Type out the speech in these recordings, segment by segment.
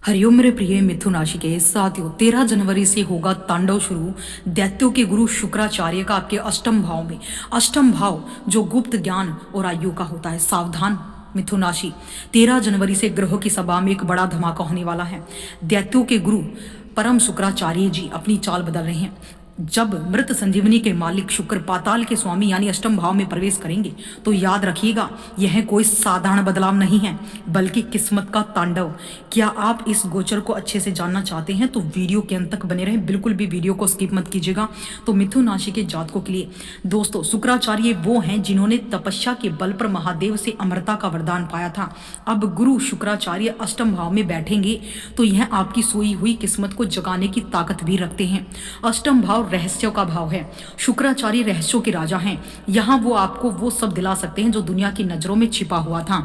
हरिओम मेरे प्रिय मिथुन राशि के साथियों, 13 जनवरी से होगा तांडव शुरू। दैत्यों के गुरु शुक्राचार्य का आपके अष्टम भाव में। अष्टम भाव जो गुप्त ज्ञान और आयु का होता है। सावधान मिथुन राशि, 13 जनवरी से ग्रहों की सभा में एक बड़ा धमाका होने वाला है। दैत्यों के गुरु परम शुक्राचार्य जी अपनी चाल बदल रहे हैं। जब मृत संजीवनी के मालिक शुक्र पाताल के स्वामी यानी अष्टम भाव में प्रवेश करेंगे तो याद रखिएगा, यह कोई साधारण बदलाव नहीं है बल्कि किस्मत का तांडव। क्या आप इस गोचर को अच्छे से जानना चाहते हैं तो वीडियो के अंत तक बने रहें, बिल्कुल भी वीडियो को स्किप मत कीजिएगा। तो मिथुन राशि के जातकों के लिए दोस्तों, शुक्राचार्य वो हैं जिन्होंने तपस्या के बल पर महादेव से अमरता का वरदान पाया था। अब गुरु शुक्राचार्य अष्टम भाव में बैठेंगे तो यह आपकी सोई हुई किस्मत को जगाने की ताकत भी रखते हैं। अष्टम भाव रहस्यों का भाव है। शुक्राचार्य रहस्यों के राजा हैं। यहाँ वो आपको वो सब दिला सकते हैं जो दुनिया की नजरों में छिपा हुआ था।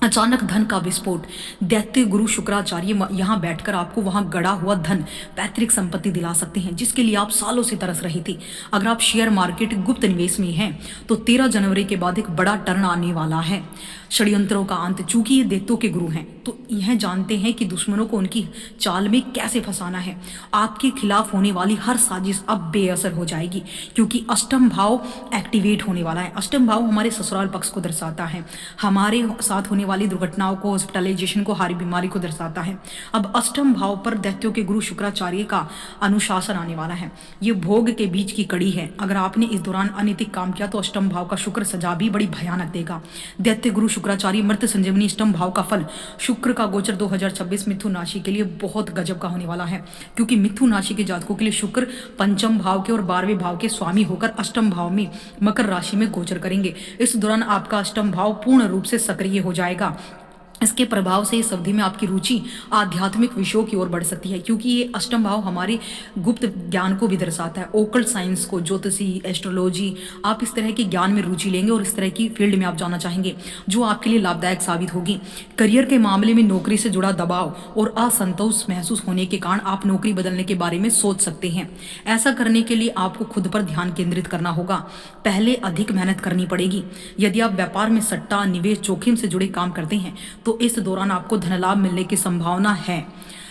अचानक धन का विस्फोट, दैत्य गुरु शुक्राचार्य यहाँ बैठकर आपको वहां गड़ा हुआ धन, पैतृक संपत्ति दिला सकते हैं जिसके लिए आप सालों से तरस रहे थे। अगर आप शेयर मार्केट गुप्त निवेश में हैं तो 13 जनवरी के बाद एक बड़ा टर्न आने वाला है। षड्यंत्रों का अंत, चूंकि ये दैत्यों के गुरु हैं तो यह जानते हैं कि दुश्मनों को उनकी चाल में कैसे फंसाना है। आपके खिलाफ होने वाली हर साजिश अब बेअसर हो जाएगी क्योंकि अष्टम भाव एक्टिवेट होने वाला है। अष्टम भाव हमारे ससुराल पक्ष को दर्शाता है, हमारे साथ होने वाली दुर्घटनाओं को, हॉस्पिटलाइजेशन को, हारी बीमारी को दर्शाता है। अब अष्टम भाव पर दैत्यों के गुरु शुक्राचार्य का अनुशासन आने वाला है। ये भोग के बीच की कड़ी है। अगर आपने इस दौरान अनैतिक काम किया तो अष्टम भाव का शुक्र सजा भी बड़ी भयानक देगा। दैत्य गुरु शुक्राचार्य मृत संजीवनी अष्टम भाव का फल, शुक्र का गोचर 2026 मिथुन राशि के लिए बहुत गजब का होने वाला है क्योंकि मिथुन राशि के जातकों के लिए शुक्र पंचम भाव के और 12वें भाव के स्वामी होकर अष्टम भाव में मकर राशि में गोचर करेंगे। इस दौरान आपका अष्टम भाव पूर्ण रूप से सक्रिय हो जाएगा। इसके प्रभाव से इस अवधि में आपकी रुचि आध्यात्मिक विषयों की ओर बढ़ सकती है क्योंकि ये अष्टम भाव हमारे गुप्त ज्ञान को भी दर्शाता है, ओकल्ट साइंस को, ज्योतिषी, एस्ट्रोलॉजी। आप इस तरह के ज्ञान में रुचि लेंगे और इस तरह की फील्ड में आप जाना चाहेंगे जो आपके लिए लाभदायक साबित होगी। करियर के मामले में नौकरी से जुड़ा दबाव और असंतोष महसूस होने के कारण आप नौकरी बदलने के बारे में सोच सकते हैं। ऐसा करने के लिए आपको खुद पर ध्यान केंद्रित करना होगा, पहले अधिक मेहनत करनी पड़ेगी। यदि आप व्यापार में सट्टा, निवेश, जोखिम से जुड़े काम करते हैं तो इस दौरान आपको धन लाभ मिलने की संभावना है।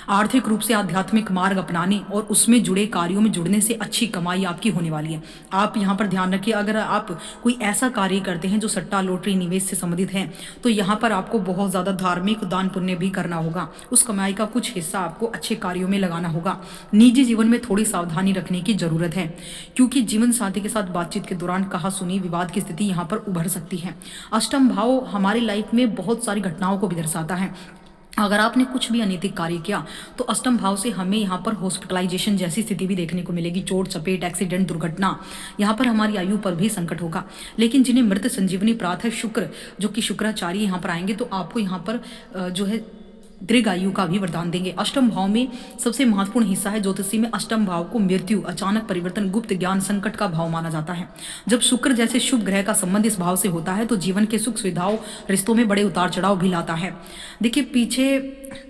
आर्थिक रूप से आध्यात्मिक मार्ग अपनाने और उसमें जुड़े कार्यों में जुड़ने से अच्छी कमाई आपकी होने वाली है। आप यहाँ पर ध्यान रखिए, अगर आप कोई ऐसा कार्य करते हैं जो सट्टा, लॉटरी, निवेश से संबंधित है तो यहाँ पर आपको बहुत ज़्यादा धार्मिक दान पुण्य भी करना होगा। उस कमाई का कुछ हिस्सा आपको अच्छे कार्यों में लगाना होगा। निजी जीवन में थोड़ी सावधानी रखने की जरूरत है क्योंकि जीवन साथी के साथ बातचीत के दौरान कहा सुनी विवाद की स्थिति यहाँ पर उभर सकती है। अष्टम भाव हमारी लाइफ में बहुत सारी घटनाओं को भी दर्शाता है। अगर आपने कुछ भी अनैतिक कार्य किया तो अष्टम भाव से हमें यहाँ पर हॉस्पिटलाइजेशन जैसी स्थिति भी देखने को मिलेगी। चोट, चपेट, एक्सीडेंट, दुर्घटना, यहाँ पर हमारी आयु पर भी संकट होगा। लेकिन जिन्हें मृत संजीवनी प्राप्त है, शुक्र जो कि शुक्राचार्य यहाँ पर आएंगे तो आपको यहाँ पर जो है दीर्घ आयु का भी वरदान देंगे। अष्टम भाव में सबसे महत्वपूर्ण हिस्सा है ज्योतिषी में अष्टम भाव को मृत्यु, अचानक परिवर्तन, गुप्त ज्ञान, संकट का भाव माना जाता है। जब शुक्र जैसे शुभ ग्रह का संबंध इस भाव से होता है तो जीवन के सुख सुविधाओं, रिश्तों में बड़े उतार चढ़ाव भी लाता है। देखिए पीछे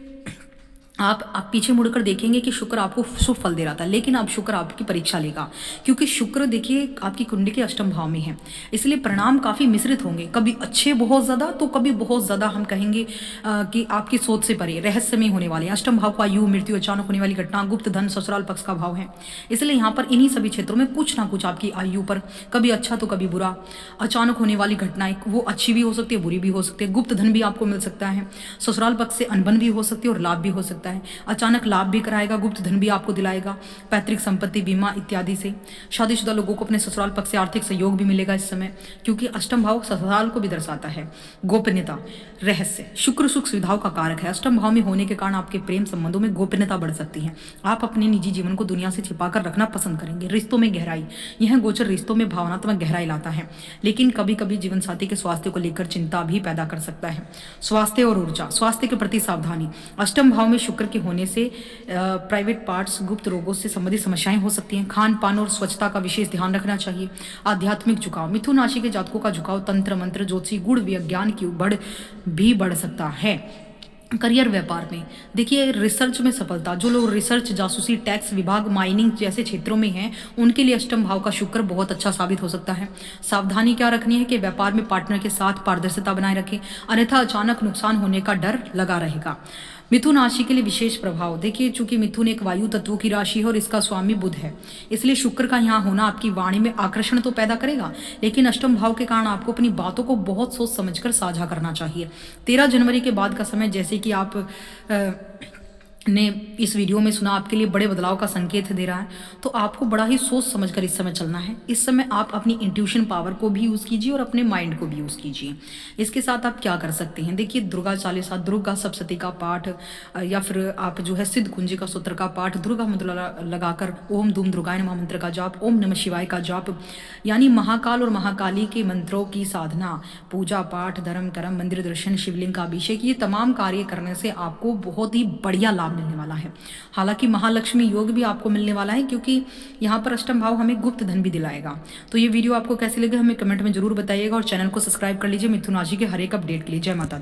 आप पीछे मुड़कर देखेंगे कि शुक्र आपको शुभ फल दे रहा था, लेकिन अब शुक्र आपकी परीक्षा लेगा क्योंकि शुक्र देखिए आपकी कुंडली के अष्टम भाव में है। इसलिए परिणाम काफ़ी मिश्रित होंगे, कभी अच्छे बहुत ज़्यादा तो कभी बहुत ज़्यादा हम कहेंगे कि आपकी सोच से परे, रहस्यमय होने वाले हैं। अष्टम भाव को आयु, मृत्यु, अचानक होने वाली घटना, गुप्त धन, ससुराल पक्ष का भाव है। इसलिए यहाँ पर इन्हीं सभी क्षेत्रों में कुछ ना कुछ आपकी आयु पर कभी अच्छा तो कभी बुरा, अचानक होने वाली घटनाएं वो अच्छी भी हो सकती है, बुरी भी हो सकती है। गुप्त धन भी आपको मिल सकता है, ससुराल पक्ष से अनबन भी हो सकती है और लाभ भी हो सकता है। अचानक लाभ भी कराएगा, गुप्त धन भी आपको दिलाएगा, पैतृक संपत्ति, बीमा इत्यादि से। शादीशुदा लोगों को अपने ससुराल पक्ष से आर्थिक सहयोग भी मिलेगा इस समय क्योंकि अष्टम भाव ससुराल को भी दर्शाता है। गोपनीयता, रहस्य, शुक्र सुख सुविधाओं का कारक है। अष्टम भाव में होने के कारण आपके प्रेम संबंधों में गोपनीयता बढ़ सकती है। आप अपने निजी जीवन को दुनिया से छिपाकर रखना पसंद करेंगे। रिश्तों में गहराई, यह गोचर रिश्तों में भावनात्मक गहराई लाता है लेकिन कभी कभी जीवन साथी के स्वास्थ्य को लेकर चिंता भी पैदा कर सकता है। स्वास्थ्य और ऊर्जा, स्वास्थ्य के प्रति सावधानी, अष्टम भाव में शुक्र के होने से प्राइवेट पार्ट्स, गुप्त रोगों से संबंधित समस्याएं हो सकती हैं। खान पान और स्वच्छता का विशेष ध्यान रखना चाहिए। आध्यात्मिक झुकाव, मिथुन राशि के जातकों का झुकाव तंत्र मंत्र, ज्योतिषी, गुण विज्ञान की बढ़ सकता है। करियर, व्यापार में देखिए रिसर्च में सफलता, जो लोग रिसर्च, जासूसी, टैक्स विभाग, माइनिंग जैसे क्षेत्रों में हैं उनके लिए अष्टम भाव का शुक्र बहुत अच्छा साबित हो सकता है। सावधानी क्या रखनी है कि व्यापार में पार्टनर के साथ पारदर्शिता बनाए रखें, अन्यथा अचानक नुकसान होने का डर लगा रहेगा। मिथुन राशि के लिए विशेष प्रभाव देखिए, चूंकि मिथुन एक वायु तत्व की राशि है और इसका स्वामी बुध है, इसलिए शुक्र का यहाँ होना आपकी वाणी में आकर्षण तो पैदा करेगा, लेकिन अष्टम भाव के कारण आपको अपनी बातों को बहुत सोच समझकर साझा करना चाहिए। 13 जनवरी के बाद का समय, जैसे कि आप ने इस वीडियो में सुना, आपके लिए बड़े बदलाव का संकेत दे रहा है। तो आपको बड़ा ही सोच समझकर इस समय चलना है। इस समय आप अपनी इंट्यूशन पावर को भी यूज़ कीजिए और अपने माइंड को भी यूज़ कीजिए। इसके साथ आप क्या कर सकते हैं, देखिए दुर्गा चालीसा, दुर्गा सप्तशती का पाठ, या फिर आप जो है सिद्ध कुंजी का सूत्र का पाठ, दुर्गा मंत्र लगाकर ओम धूम दुर्गाय नमः मंत्र का जाप, ओम नमः शिवाय का जाप, यानी महाकाल और महाकाली के मंत्रों की साधना, पूजा पाठ, धर्म कर्म, मंदिर दर्शन, शिवलिंग का अभिषेक, ये तमाम कार्य करने से आपको बहुत ही बढ़िया लाभ मिलने वाला है। हालांकि महालक्ष्मी योग भी आपको मिलने वाला है, क्योंकि यहाँ पर अष्टम भाव हमें गुप्त धन भी दिलाएगा। तो ये वीडियो आपको कैसे लगे हमें कमेंट में जरूर बताइएगा और चैनल को सब्सक्राइब कर लीजिए मिथुन राशि के हर एक अपडेट के लिए। जय माता दी।